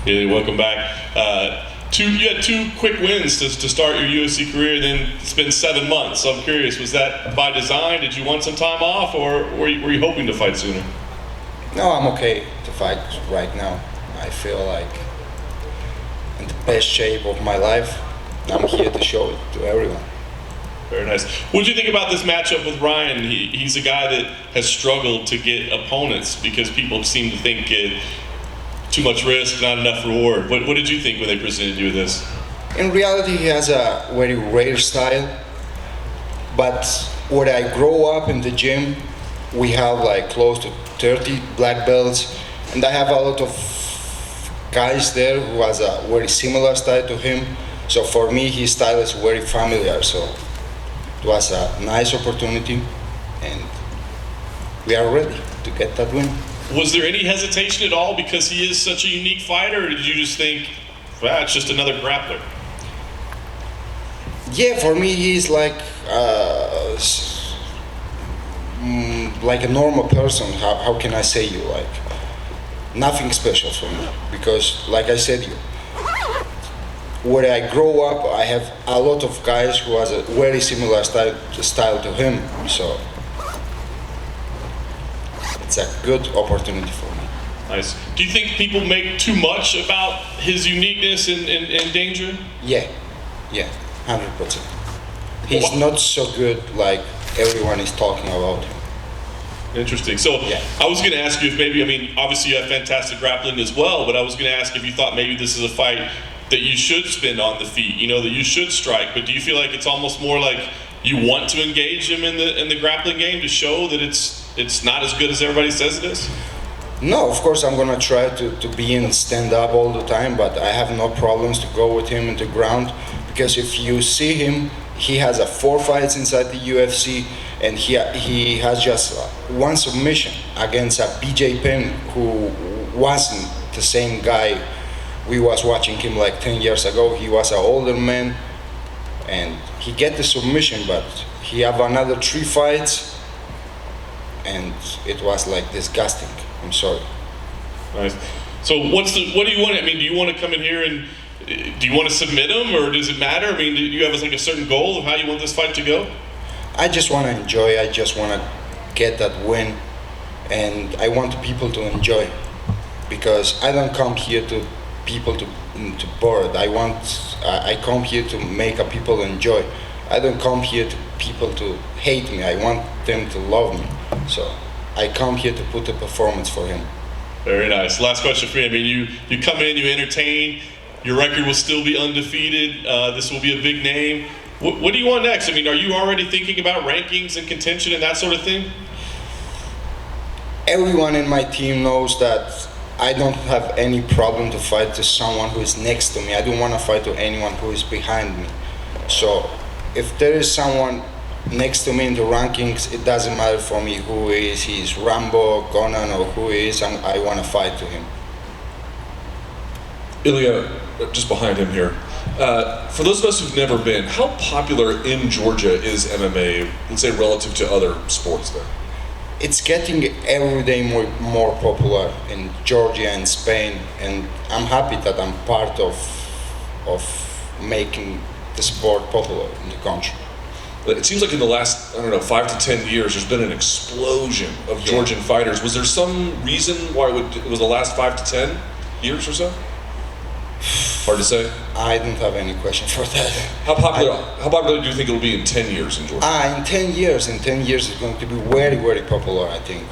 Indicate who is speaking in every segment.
Speaker 1: Yeah, welcome back. You had two quick wins to start your UFC career, then it's been 7 months. So I'm curious, was that by design? Did you want some time off, or were you hoping to fight sooner?
Speaker 2: No, I'm okay to fight right now. I feel like in the best shape of my life. I'm here to show it to everyone.
Speaker 1: Very nice. What did you think about this matchup with Ryan? He's a guy that has struggled to get opponents because people seem to think too much risk, not enough reward. What did you think when they presented you with this?
Speaker 2: In reality, he has a very rare style, but when I grow up in the gym, we have like close to 30 black belts, and I have a lot of guys there who has a very similar style to him. So for me, his style is very familiar. So it was a nice opportunity, and we are ready to get that win.
Speaker 1: Was there any hesitation at all because he is such a unique fighter, or did you just think, well, it's just another grappler?
Speaker 2: Yeah, for me, he's like a normal person. How can I say you? Like, nothing special for me. Because, like I said, where I grow up, I have a lot of guys who has a very similar style to him. So it's a good opportunity for me.
Speaker 1: Nice. Do you think people make too much about his uniqueness and danger?
Speaker 2: Yeah, 100%. He's not so good like everyone is talking about him.
Speaker 1: Interesting. So yeah. I was going to ask you if maybe, I mean, obviously you have fantastic grappling as well, but I was going to ask if you thought maybe this is a fight that you should spin on the feet, you know, that you should strike, but do you feel like it's almost more like you want to engage him in the grappling game to show that it's not as good as everybody says it is?
Speaker 2: No, of course I'm gonna try to be in stand up all the time, but I have no problems to go with him into ground, because if you see him, he has 4 fights inside the UFC, and he has just one submission against a BJ Penn who wasn't the same guy. We was watching him like 10 years ago. He was an older man, and he get the submission, but he have another 3 fights, and it was like disgusting. I'm sorry.
Speaker 1: Nice. So what do you want? I mean, do you want to come in here and do you want to submit him, or does it matter? I mean, do you have like a certain goal of how you want this fight to go?
Speaker 2: I just want to enjoy. I just want to get that win, and I want the people to enjoy, because I don't come here to people to bored. I come here to make a people enjoy. I don't come here to people to hate me. I want them to love me. So I come here to put a performance for him.
Speaker 1: Very nice. Last question for you. I mean, you come in, you entertain. Your record will still be undefeated. This will be a big name. What do you want next? I mean, are you already thinking about rankings and contention and that sort of thing?
Speaker 2: Everyone in my team knows that I don't have any problem to fight to someone who is next to me. I don't want to fight to anyone who is behind me. So if there is someone next to me in the rankings, it doesn't matter for me who is. He's Rambo, Conan, or who he is. I want to fight to him.
Speaker 3: Ilia, just behind him here. For those of us who've never been, how popular in Georgia is MMA, let's say, relative to other sports there?
Speaker 2: It's getting every day more popular in Georgia and Spain, and I'm happy that I'm part of making the sport popular in the country.
Speaker 3: It seems like in the last, 5 to 10 years, there's been an explosion of Georgian fighters. Was there some reason why it was the last 5 to 10 years or so? Hard to say.
Speaker 2: I don't have any question for that.
Speaker 3: How popular do you think it'll be in 10 years in Georgia?
Speaker 2: In 10 years it's going to be very, very popular, I think.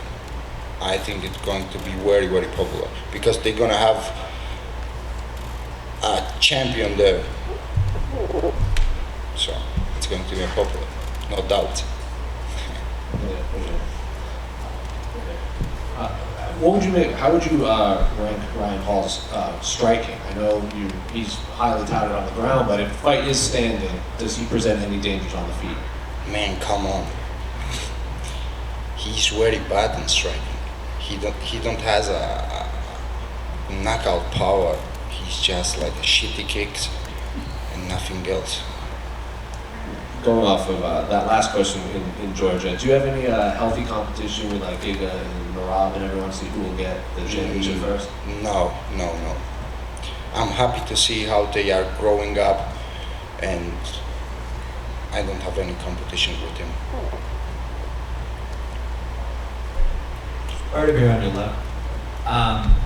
Speaker 2: I think it's going to be very, very popular, because they're going to have a champion there. So it's going to be popular, no doubt.
Speaker 4: How would you rank Ryan Hall's striking? I know he's highly touted on the ground, but if the fight is standing, does he present any dangers on the feet?
Speaker 2: Man, come on. He's very bad in striking. He don't has a knockout power. He's just like shitty kicks and nothing else.
Speaker 4: Going off of that last question in Georgia, do you have any healthy competition with like Giga and Marab and everyone to see who will get the championship first?
Speaker 2: No. I'm happy to see how they are growing up, and I don't have any competition with him.
Speaker 5: Right over here on your left.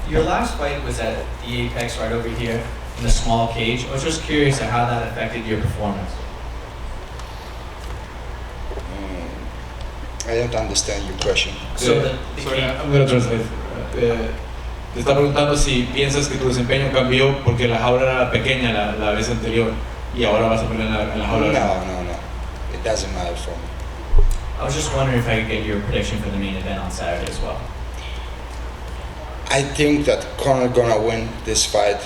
Speaker 5: Your last fight was at the Apex right over here in the small cage. I was just curious at how that affected your performance.
Speaker 2: I don't understand your question.
Speaker 5: So
Speaker 4: Sorry, I'm gonna translate. Te está preguntando si piensas que tu desempeño cambió porque la jaula era pequeña la vez anterior y ahora vas a pelear en la jaula.
Speaker 2: No. It doesn't matter for me.
Speaker 5: I was just wondering if I could get your prediction for the main event on Saturday as well.
Speaker 2: I think that Conor gonna win this fight,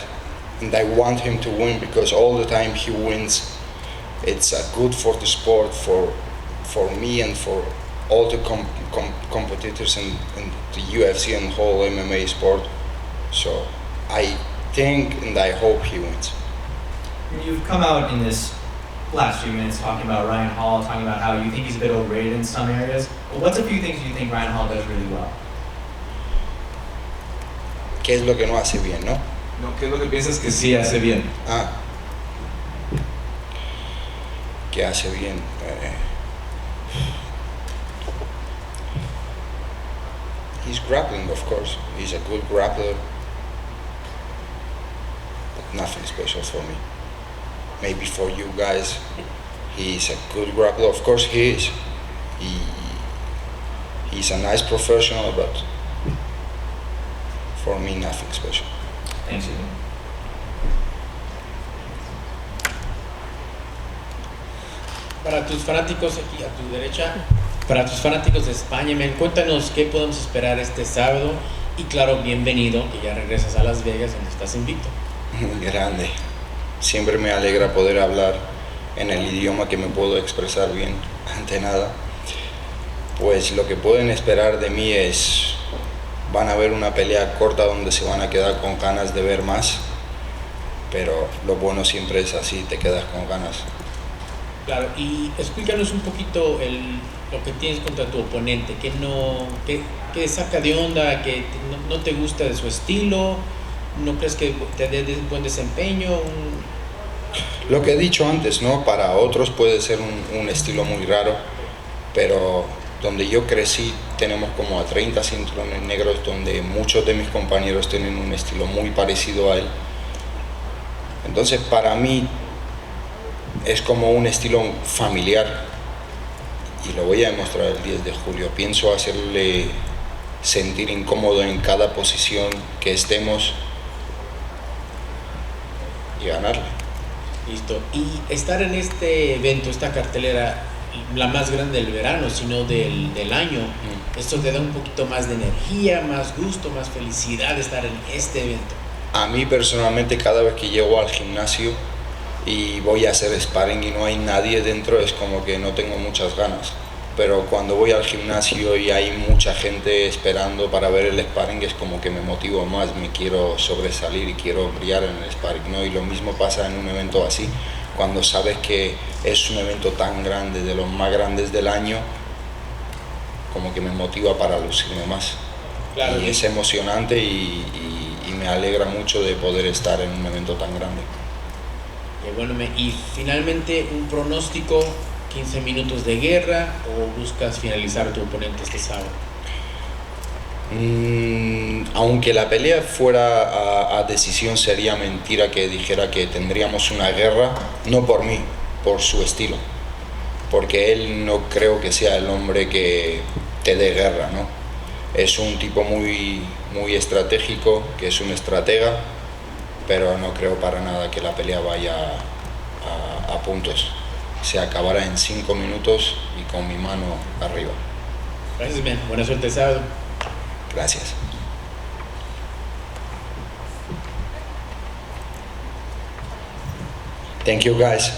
Speaker 2: and I want him to win because all the time he wins, it's good for the sport, for me and for all the competitors in the UFC and whole MMA sport. So I think and I hope he wins.
Speaker 5: You've come out in this last few minutes talking about Ryan Hall, talking about how you think he's a bit overrated in some areas. But what's a few things you think Ryan Hall does really well?
Speaker 2: ¿Qué es lo que no hace bien, no?
Speaker 4: No, ¿qué es lo que piensas que sí hace bien?
Speaker 2: ¿Qué hace bien? He's grappling, of course. He's a good grappler, but nothing special for me. Maybe for you guys, he's a good grappler. Of course he is. He's a nice professional, but for me, nothing special.
Speaker 5: Thanks, you.
Speaker 6: Para tus fanáticos aquí a tu derecha, para tus fanáticos de España, cuéntanos qué podemos esperar este sábado y claro, bienvenido que ya regresas a Las Vegas donde estás invicto.
Speaker 2: Grande. Siempre me alegra poder hablar en el idioma que me puedo expresar bien, ante nada. Pues lo que pueden esperar de mí es, van a ver una pelea corta donde se van a quedar con ganas de ver más, pero lo bueno siempre es así, te quedas con ganas.
Speaker 6: Claro, y explícanos un poquito lo que tienes contra tu oponente, que saca de onda, que no te gusta de su estilo, no crees que te dé buen desempeño.
Speaker 2: Lo que he dicho antes, ¿no? Para otros puede ser un estilo muy raro, pero donde yo crecí tenemos como a 30 cinturones negros donde muchos de mis compañeros tienen un estilo muy parecido a él. Entonces para mí es como un estilo familiar y lo voy a demostrar el 10 de julio. Pienso hacerle sentir incómodo en cada posición que estemos y ganarle.
Speaker 6: Listo. Y estar en este evento, esta cartelera, la más grande del verano, sino del año, esto te da un poquito más de energía, más gusto, más felicidad de estar en este evento.
Speaker 2: A mí personalmente cada vez que llego al gimnasio y voy a hacer sparring y no hay nadie dentro, es como que no tengo muchas ganas. Pero cuando voy al gimnasio y hay mucha gente esperando para ver el sparring, es como que me motivo más, me quiero sobresalir y quiero brillar en el sparring, ¿no? Y lo mismo pasa en un evento así, cuando sabes que es un evento tan grande, de los más grandes del año, como que me motiva para lucirme más.
Speaker 6: Claro,
Speaker 2: y es emocionante y me alegra mucho de poder estar en un evento tan grande.
Speaker 6: Bueno, y finalmente un pronóstico, 15 minutos de guerra o buscas finalizar a tu oponente este sábado.
Speaker 2: Aunque la pelea fuera a decisión, sería mentira que dijera que tendríamos una guerra, no por mí, por su estilo, porque él no creo que sea el hombre que te dé guerra, ¿no? Es un tipo muy estratégico, que es un estratega, pero no creo para nada que la pelea vaya a puntos. Se acabará en 5 minutos y con mi mano arriba.
Speaker 6: Gracias, man. Buena suerte el sábado.
Speaker 2: Gracias. Thank you, guys.